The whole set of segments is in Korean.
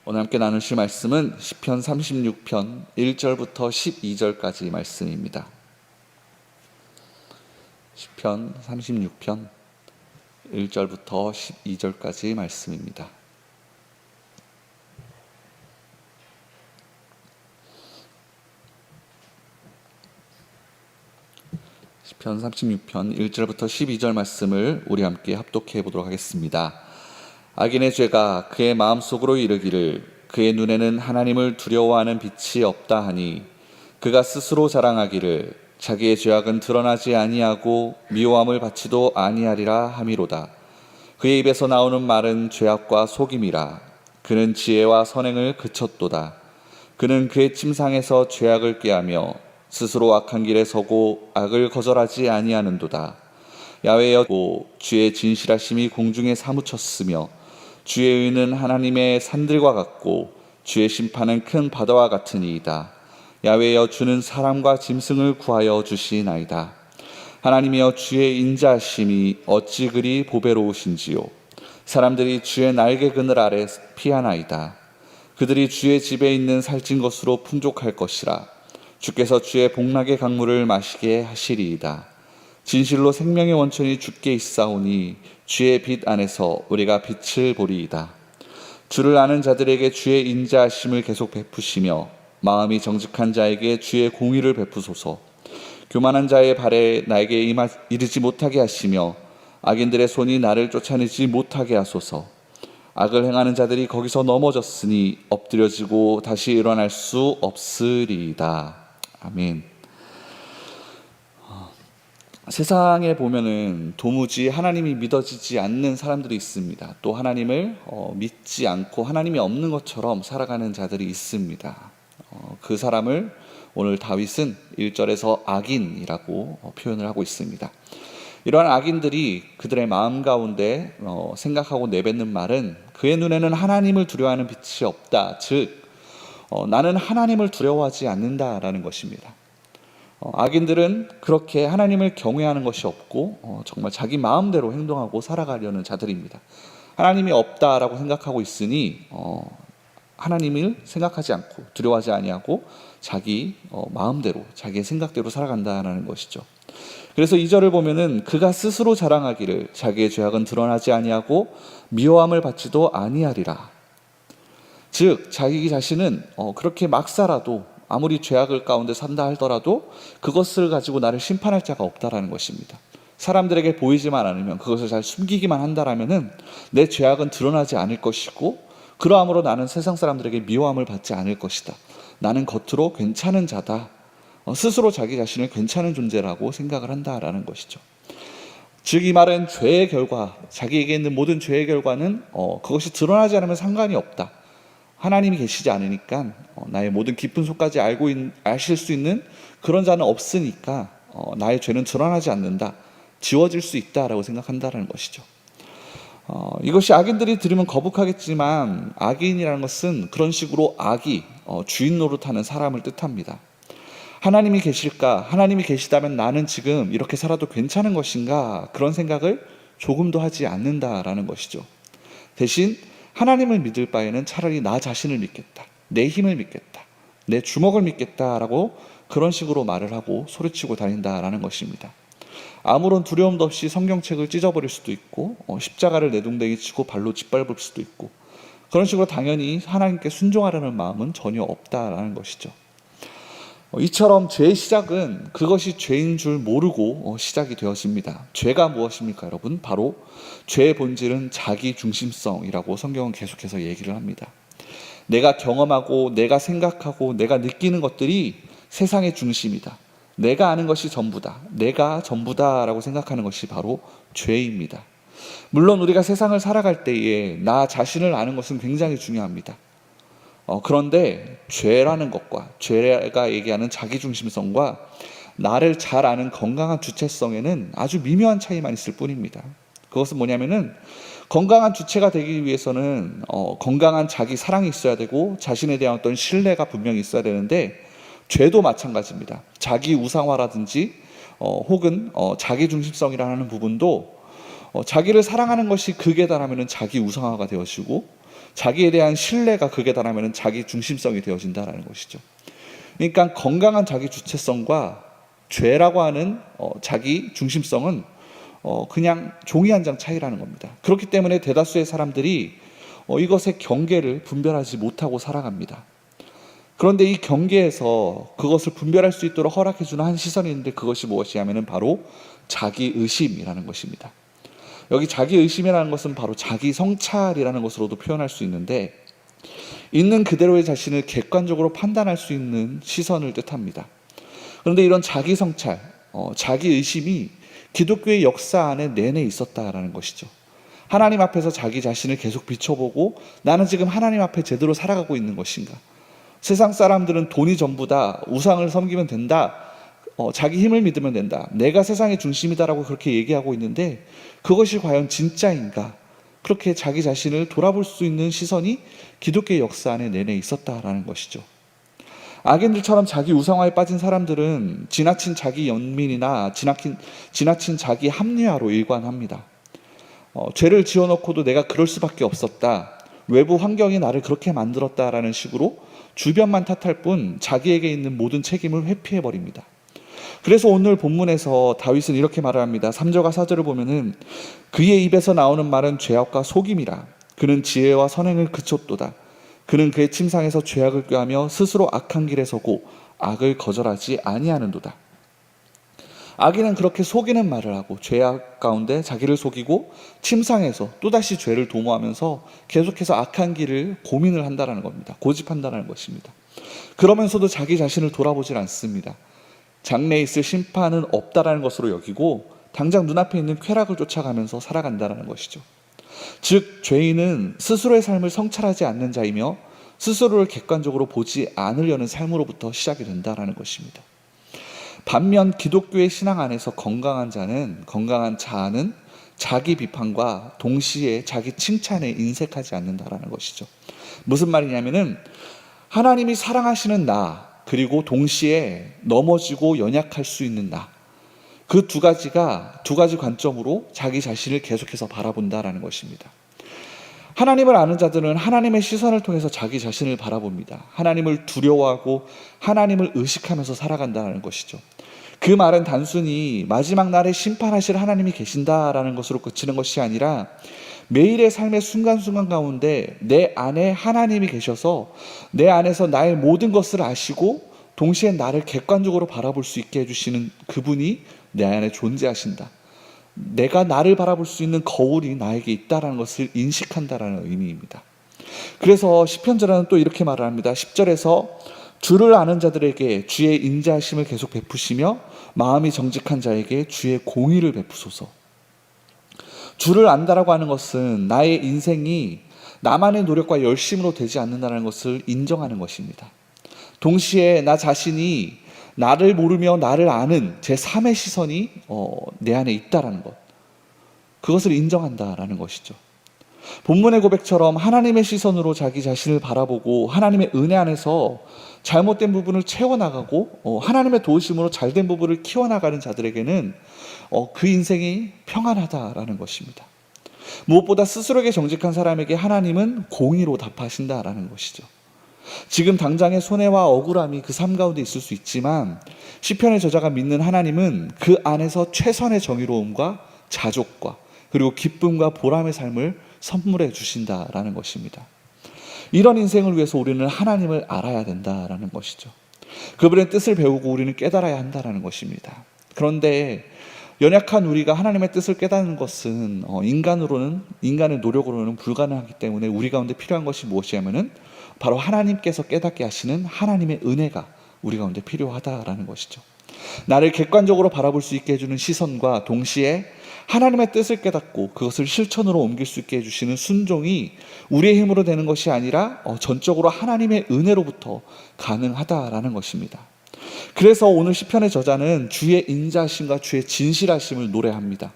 오늘 함께 나누실 말씀은 시편 36편 1절부터 12절까지 말씀입니다. 시편 36편 1절부터 12절까지 말씀입니다. 시편 36편 1절부터 12절 말씀을 우리 함께 합독해 보도록 하겠습니다. 악인의 죄가 그의 마음속으로 이르기를 그의 눈에는 하나님을 두려워하는 빛이 없다 하니 그가 스스로 자랑하기를 자기의 죄악은 드러나지 아니하고 미워함을 받지도 아니하리라 함이로다. 그의 입에서 나오는 말은 죄악과 속임이라. 그는 지혜와 선행을 그쳤도다. 그는 그의 침상에서 죄악을 꾀하며 스스로 악한 길에 서고 악을 거절하지 아니하는도다. 야훼여 주의 진실하심이 공중에 사무쳤으며 주의 의는 하나님의 산들과 같고 주의 심판은 큰 바다와 같으니이다. 야훼여 주는 사람과 짐승을 구하여 주시나이다. 하나님이여 주의 인자하심이 어찌 그리 보배로우신지요. 사람들이 주의 날개 그늘 아래 피하나이다. 그들이 주의 집에 있는 살찐 것으로 풍족할 것이라. 주께서 주의 복락의 강물을 마시게 하시리이다. 진실로 생명의 원천이 주께 있사오니 주의 빛 안에서 우리가 빛을 보리이다. 주를 아는 자들에게 주의 인자하심을 계속 베푸시며 마음이 정직한 자에게 주의 공의를 베푸소서. 교만한 자의 발에 나에게 이르지 못하게 하시며 악인들의 손이 나를 쫓아내지 못하게 하소서. 악을 행하는 자들이 거기서 넘어졌으니 엎드려지고 다시 일어날 수 없으리이다. 아멘. 세상에 보면은 도무지 하나님이 믿어지지 않는 사람들이 있습니다. 또 하나님을 믿지 않고 하나님이 없는 것처럼 살아가는 자들이 있습니다. 그 사람을 오늘 다윗은 1절에서 악인이라고 표현을 하고 있습니다. 이러한 악인들이 그들의 마음 가운데 생각하고 내뱉는 말은 그의 눈에는 하나님을 두려워하는 빛이 없다. 즉 나는 하나님을 두려워하지 않는다라는 것입니다. 악인들은 그렇게 하나님을 경외하는 것이 없고 정말 자기 마음대로 행동하고 살아가려는 자들입니다. 하나님이 없다라고 생각하고 있으니 하나님을 생각하지 않고 두려워하지 아니하고 자기 마음대로 자기의 생각대로 살아간다는 것이죠. 그래서 2절을 보면은 그가 스스로 자랑하기를 자기의 죄악은 드러나지 아니하고 미워함을 받지도 아니하리라. 즉 자기 자신은 그렇게 막 살아도 아무리 죄악을 가운데 산다 하더라도 그것을 가지고 나를 심판할 자가 없다라는 것입니다. 사람들에게 보이지만 않으면 그것을 잘 숨기기만 한다라면은 내 죄악은 드러나지 않을 것이고 그러함으로 나는 세상 사람들에게 미워함을 받지 않을 것이다. 나는 겉으로 괜찮은 자다. 스스로 자기 자신을 괜찮은 존재라고 생각을 한다라는 것이죠. 즉 이 말은 죄의 결과, 자기에게 있는 모든 죄의 결과는 그것이 드러나지 않으면 상관이 없다. 하나님이 계시지 않으니까 나의 모든 깊은 속까지 아실 수 있는 그런 자는 없으니까 나의 죄는 드러나지 않는다. 지워질 수 있다라고 생각한다는 것이죠. 이것이 악인들이 들으면 거북하겠지만 악인이라는 것은 그런 식으로 악이 주인 노릇하는 사람을 뜻합니다. 하나님이 계실까? 하나님이 계시다면 나는 지금 이렇게 살아도 괜찮은 것인가? 그런 생각을 조금도 하지 않는다라는 것이죠. 대신 하나님을 믿을 바에는 차라리 나 자신을 믿겠다. 내 힘을 믿겠다. 내 주먹을 믿겠다라고 그런 식으로 말을 하고 소리치고 다닌다라는 것입니다. 아무런 두려움도 없이 성경책을 찢어버릴 수도 있고 십자가를 내동댕이 치고 발로 짓밟을 수도 있고 그런 식으로 당연히 하나님께 순종하려는 마음은 전혀 없다라는 것이죠. 이처럼 죄의 시작은 그것이 죄인 줄 모르고 시작이 되어집니다. 죄가 무엇입니까, 여러분? 바로 죄의 본질은 자기 중심성이라고 성경은 계속해서 얘기를 합니다. 내가 경험하고 내가 생각하고 내가 느끼는 것들이 세상의 중심이다. 내가 아는 것이 전부다. 내가 전부다라고 생각하는 것이 바로 죄입니다. 물론 우리가 세상을 살아갈 때에 나 자신을 아는 것은 굉장히 중요합니다. 그런데 죄라는 것과 죄가 얘기하는 자기중심성과 나를 잘 아는 건강한 주체성에는 아주 미묘한 차이만 있을 뿐입니다. 그것은 뭐냐면은 건강한 주체가 되기 위해서는 건강한 자기 사랑이 있어야 되고 자신에 대한 어떤 신뢰가 분명히 있어야 되는데 죄도 마찬가지입니다. 자기 우상화라든지 혹은 자기중심성이라는 부분도 자기를 사랑하는 것이 극에 달하면 자기 우상화가 되어지고 자기에 대한 신뢰가 극에 달하면 자기 중심성이 되어진다는 것이죠. 그러니까 건강한 자기 주체성과 죄라고 하는 자기 중심성은 그냥 종이 한 장 차이라는 겁니다. 그렇기 때문에 대다수의 사람들이 이것의 경계를 분별하지 못하고 살아갑니다. 그런데 이 경계에서 그것을 분별할 수 있도록 허락해주는 한 시선이 있는데, 그것이 무엇이냐면 바로 자기의심이라는 것입니다. 여기 자기의심이라는 것은 바로 자기 성찰이라는 것으로도 표현할 수 있는데, 있는 그대로의 자신을 객관적으로 판단할 수 있는 시선을 뜻합니다. 그런데 이런 자기 성찰, 자기의심이 기독교의 역사 안에 내내 있었다라는 것이죠. 하나님 앞에서 자기 자신을 계속 비춰보고, 나는 지금 하나님 앞에 제대로 살아가고 있는 것인가? 세상 사람들은 돈이 전부다, 우상을 섬기면 된다, 자기 힘을 믿으면 된다, 내가 세상의 중심이다라고 그렇게 얘기하고 있는데, 그것이 과연 진짜인가? 그렇게 자기 자신을 돌아볼 수 있는 시선이 기독교의 역사 안에 내내 있었다라는 것이죠. 악인들처럼 자기 우상화에 빠진 사람들은 지나친 자기 연민이나 지나친 자기 합리화로 일관합니다. 죄를 지어놓고도 내가 그럴 수밖에 없었다, 외부 환경이 나를 그렇게 만들었다라는 식으로 주변만 탓할 뿐 자기에게 있는 모든 책임을 회피해버립니다. 그래서 오늘 본문에서 다윗은 이렇게 말을 합니다. 3절과 4절을 보면은 그의 입에서 나오는 말은 죄악과 속임이라. 그는 지혜와 선행을 그쳤도다. 그는 그의 침상에서 죄악을 꾀하며 스스로 악한 길에 서고 악을 거절하지 아니하는도다. 악인은 그렇게 속이는 말을 하고 죄악 가운데 자기를 속이고 침상에서 또다시 죄를 도모하면서 계속해서 악한 길을 고민을 한다는 겁니다. 고집한다는 것입니다. 그러면서도 자기 자신을 돌아보질 않습니다. 장래에 있을 심판은 없다라는 것으로 여기고 당장 눈앞에 있는 쾌락을 쫓아가면서 살아간다는 것이죠. 즉 죄인은 스스로의 삶을 성찰하지 않는 자이며 스스로를 객관적으로 보지 않으려는 삶으로부터 시작이 된다는 것입니다. 반면 기독교의 신앙 안에서 건강한 자는 자기 비판과 동시에 자기 칭찬에 인색하지 않는다라는 것이죠. 무슨 말이냐면은 하나님이 사랑하시는 나, 그리고 동시에 넘어지고 연약할 수 있는 나, 그 두 가지 관점으로 자기 자신을 계속해서 바라본다라는 것입니다. 하나님을 아는 자들은 하나님의 시선을 통해서 자기 자신을 바라봅니다. 하나님을 두려워하고 하나님을 의식하면서 살아간다는 것이죠. 그 말은 단순히 마지막 날에 심판하실 하나님이 계신다라는 것으로 그치는 것이 아니라 매일의 삶의 순간순간 가운데 내 안에 하나님이 계셔서 내 안에서 나의 모든 것을 아시고 동시에 나를 객관적으로 바라볼 수 있게 해주시는 그분이 내 안에 존재하신다, 내가 나를 바라볼 수 있는 거울이 나에게 있다는 것을 인식한다는 의미입니다. 그래서 시편자는 또 이렇게 말을 합니다. 10절에서 주를 아는 자들에게 주의 인자하심을 계속 베푸시며 마음이 정직한 자에게 주의 공의를 베푸소서. 주를 안다라고 하는 것은 나의 인생이 나만의 노력과 열심으로 되지 않는다는 것을 인정하는 것입니다. 동시에 나 자신이 나를 모르며 나를 아는 제3의 시선이 내 안에 있다는 것, 그것을 인정한다라는 것이죠. 본문의 고백처럼 하나님의 시선으로 자기 자신을 바라보고 하나님의 은혜 안에서 잘못된 부분을 채워나가고 하나님의 도우심으로 잘된 부분을 키워나가는 자들에게는 그 인생이 평안하다라는 것입니다. 무엇보다 스스로에게 정직한 사람에게 하나님은 공의로 답하신다라는 것이죠. 지금 당장의 손해와 억울함이 그 삶 가운데 있을 수 있지만 시편의 저자가 믿는 하나님은 그 안에서 최선의 정의로움과 자족과 그리고 기쁨과 보람의 삶을 선물해 주신다라는 것입니다. 이런 인생을 위해서 우리는 하나님을 알아야 된다라는 것이죠. 그분의 뜻을 배우고 우리는 깨달아야 한다라는 것입니다. 그런데 연약한 우리가 하나님의 뜻을 깨닫는 것은 인간의 노력으로는 불가능하기 때문에 우리 가운데 필요한 것이 무엇이냐면은 바로 하나님께서 깨닫게 하시는 하나님의 은혜가 우리 가운데 필요하다라는 것이죠. 나를 객관적으로 바라볼 수 있게 해주는 시선과 동시에 하나님의 뜻을 깨닫고 그것을 실천으로 옮길 수 있게 해주시는 순종이 우리의 힘으로 되는 것이 아니라 전적으로 하나님의 은혜로부터 가능하다라는 것입니다. 그래서 오늘 시편의 저자는 주의 인자하심과 주의 진실하심을 노래합니다.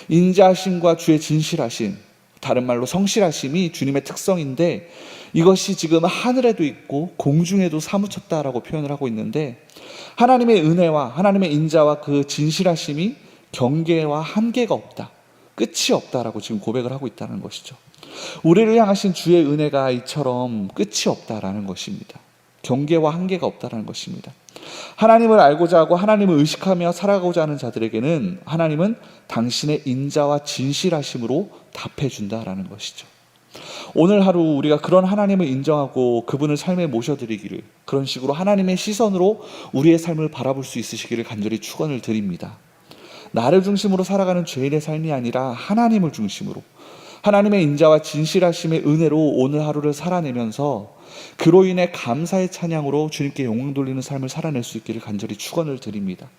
인자하심과 주의 진실하심, 다른 말로 성실하심이 주님의 특성인데 이것이 지금 하늘에도 있고 공중에도 사무쳤다라고 표현을 하고 있는데, 하나님의 은혜와 하나님의 인자와 그 진실하심이 경계와 한계가 없다, 끝이 없다라고 지금 고백을 하고 있다는 것이죠. 우리를 향하신 주의 은혜가 이처럼 끝이 없다라는 것입니다. 경계와 한계가 없다라는 것입니다. 하나님을 알고자 하고 하나님을 의식하며 살아가고자 하는 자들에게는 하나님은 당신의 인자와 진실하심으로 답해준다라는 것이죠. 오늘 하루 우리가 그런 하나님을 인정하고 그분을 삶에 모셔드리기를, 그런 식으로 하나님의 시선으로 우리의 삶을 바라볼 수 있으시기를 간절히 축원을 드립니다. 나를 중심으로 살아가는 죄인의 삶이 아니라 하나님을 중심으로, 하나님의 인자와 진실하심의 은혜로 오늘 하루를 살아내면서 그로 인해 감사의 찬양으로 주님께 영광 돌리는 삶을 살아낼 수 있기를 간절히 축원을 드립니다.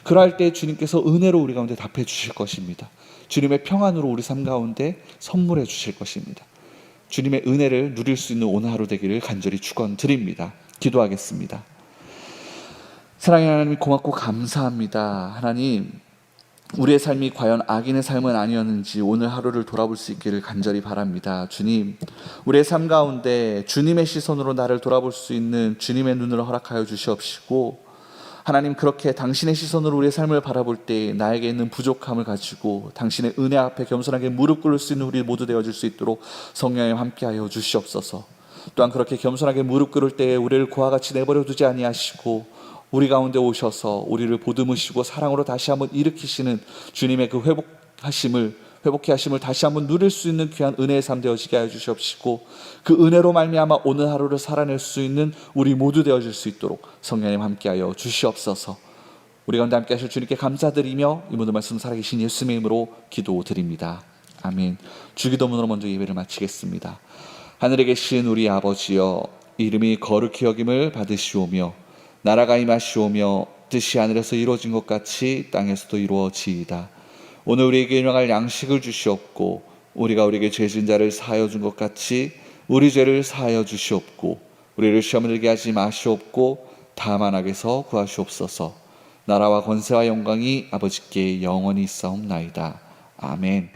그럴 때 주님께서 은혜로 우리 가운데 답해 주실 것입니다. 주님의 평안으로 우리 삶 가운데 선물해 주실 것입니다. 주님의 은혜를 누릴 수 있는 오늘 하루 되기를 간절히 축원드립니다. 기도하겠습니다. 사랑하는 하나님, 고맙고 감사합니다. 하나님, 우리의 삶이 과연 악인의 삶은 아니었는지 오늘 하루를 돌아볼 수 있기를 간절히 바랍니다. 주님, 우리의 삶 가운데 주님의 시선으로 나를 돌아볼 수 있는 주님의 눈을 허락하여 주시옵시고, 하나님, 그렇게 당신의 시선으로 우리의 삶을 바라볼 때 나에게 있는 부족함을 가지고 당신의 은혜 앞에 겸손하게 무릎 꿇을 수 있는 우리 모두 되어질 수 있도록 성령님 함께하여 주시옵소서. 또한 그렇게 겸손하게 무릎 꿇을 때에 우리를 그와 같이 내버려 두지 아니하시고 우리 가운데 오셔서 우리를 보듬으시고 사랑으로 다시 한번 일으키시는 주님의 그 회복케 하심을 다시 한번 누릴 수 있는 귀한 은혜의 삶 되어지게 하여 주시옵시고, 그 은혜로 말미암아 오늘 하루를 살아낼 수 있는 우리 모두 되어질 수 있도록 성령님 함께하여 주시옵소서. 우리 가운데 함께하실 주님께 감사드리며 이 모든 말씀 살아계신 예수님의 이름으로 기도드립니다. 아멘. 주기도문으로 먼저 예배를 마치겠습니다. 하늘에 계신 우리 아버지여, 이름이 거룩히 여김을 받으시오며 나라가 임하시오며 뜻이 하늘에서 이루어진 것 같이 땅에서도 이루어지이다. 오늘 우리에게 일용할 양식을 주시옵고 우리가 우리에게 죄진 자를 사하여 준 것 같이 우리 죄를 사하여 주시옵고 우리를 시험에 들게 하지 마시옵고 다만 악에서 구하시옵소서. 나라와 권세와 영광이 아버지께 영원히 있사옵나이다. 아멘.